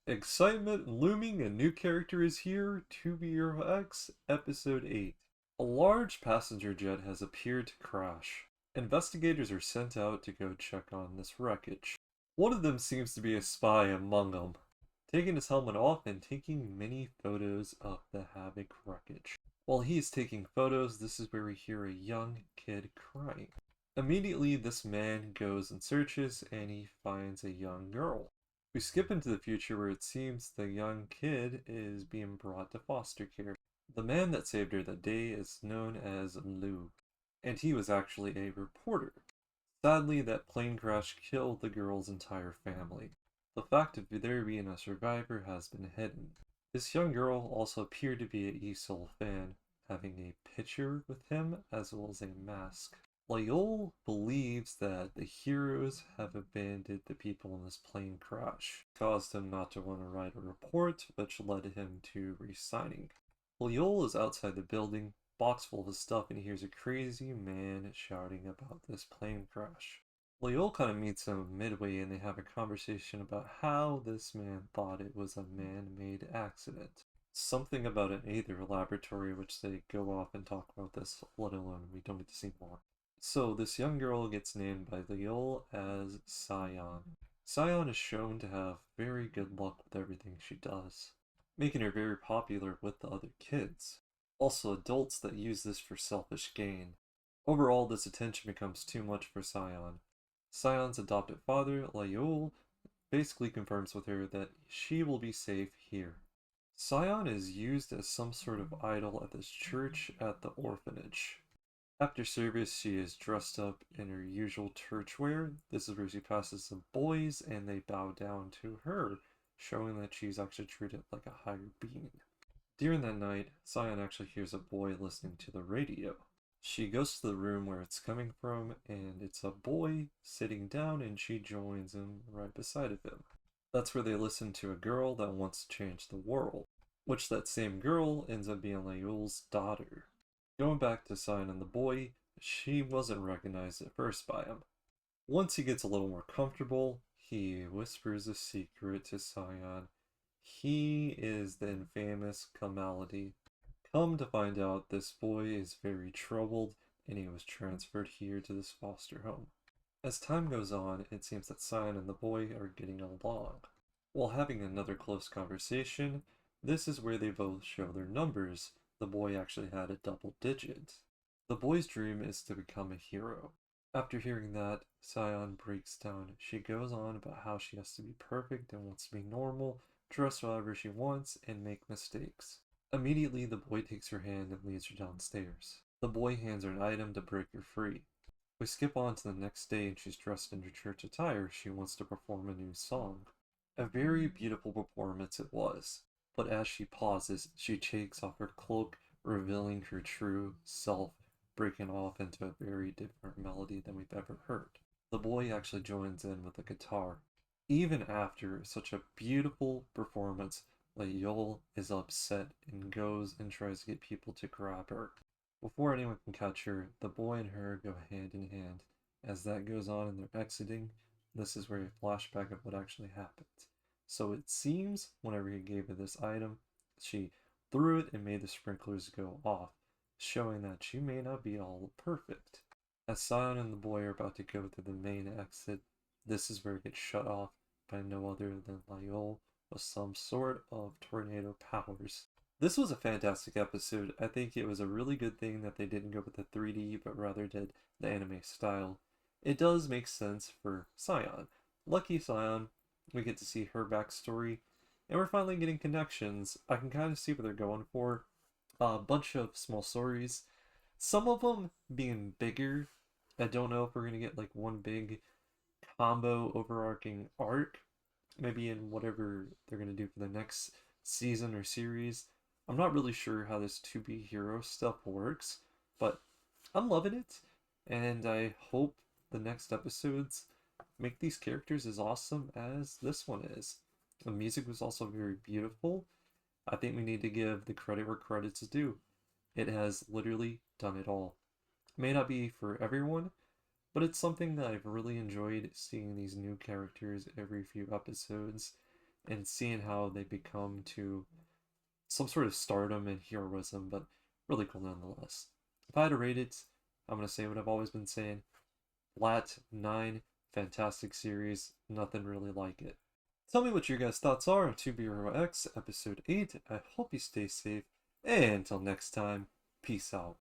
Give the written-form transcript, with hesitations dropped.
Excitement looming, a new character is here, To Be Hero X, Episode 8. A large passenger jet has appeared to crash. Investigators are sent out to go check on this wreckage. One of them seems to be a spy among them, taking his helmet off and taking many photos of the Havoc wreckage. While he is taking photos, this is where we hear a young kid crying. Immediately, this man goes and searches and he finds a young girl. We skip into the future where it seems the young kid is being brought to foster care. The man that saved her that day is known as Lou, and he was actually a reporter. Sadly, that plane crash killed the girl's entire family. The fact of there being a survivor has been hidden. This young girl also appeared to be a ESOL fan, having a picture with him as well as a mask. Layol believes that the heroes have abandoned the people in this plane crash, caused him not to want to write a report, which led him to resigning. Layol is outside the building, box full of his stuff, and he hears a crazy man shouting about this plane crash. Layol kind of meets him midway and they have a conversation about how this man thought it was a man-made accident. Something about an Aether laboratory, which they go off and talk about this, let alone we don't get to see more. So this young girl gets named by Layol as Sion. Sion is shown to have very good luck with everything she does, making her very popular with the other kids. Also adults that use this for selfish gain. Overall, this attention becomes too much for Sion. Sion's adopted father, Layol, basically confirms with her that she will be safe here. Sion is used as some sort of idol at this church at the orphanage. After service, she is dressed up in her usual church wear. This is where she passes some boys and they bow down to her, showing that she's actually treated like a higher being. During that night, Sion actually hears a boy listening to the radio. She goes to the room where it's coming from, and it's a boy sitting down, and she joins him right beside of him. That's where they listen to a girl that wants to change the world, which that same girl ends up being Layol's daughter. Going back to Sion and the boy, she wasn't recognized at first by him. Once he gets a little more comfortable, he whispers a secret to Sion. He is the infamous Kamality. Come to find out, this boy is very troubled and he was transferred here to this foster home. As time goes on, it seems that Sion and the boy are getting along. While having another close conversation, this is where they both show their numbers. The boy actually had a double digit. The boy's dream is to become a hero. After hearing that, Sion breaks down. She goes on about how she has to be perfect and wants to be normal, dress however she wants, and make mistakes. Immediately, the boy takes her hand and leads her downstairs. The boy hands her an item to break her free. We skip on to the next day and she's dressed in her church attire. She wants to perform a new song. A very beautiful performance it was, but as she pauses, she takes off her cloak, revealing her true self, breaking off into a very different melody than we've ever heard. The boy actually joins in with a guitar. Even after such a beautiful performance, Layol is upset and goes and tries to get people to grab her. Before anyone can catch her, the boy and her go hand in hand. As that goes on and they're exiting, this is where a flashback of what actually happened. So it seems whenever he gave her this item, she threw it and made the sprinklers go off, showing that she may not be all perfect. As Sion and the boy are about to go through the main exit, this is where it gets shut off by no other than Layol with some sort of tornado powers. This was a fantastic episode. I think it was a really good thing that they didn't go with the 3D but rather did the anime style. It does make sense for Sion. Lucky Sion, we get to see her backstory, and we're finally getting connections. I can kind of see what they're going for. A bunch of small stories, some of them being bigger. I don't know if we're going to get like one big combo overarching arc, maybe in whatever they're going to do for the next season or series. I'm not really sure how this To Be Hero stuff works, but I'm loving it, and I hope the next episodes make these characters as awesome as this one is. The music was also very beautiful. I think we need to give the credit where credit's due. It has literally done it all. May not be for everyone, but it's something that I've really enjoyed seeing these new characters every few episodes. and seeing how they become to some sort of stardom and heroism, but really cool nonetheless. If I had to rate it, I'm going to say what I've always been saying. Flat 9, fantastic series, nothing really like it. Tell me what your guys' thoughts are on To Be Your Hero X Episode 8. I hope you stay safe, and until next time, peace out.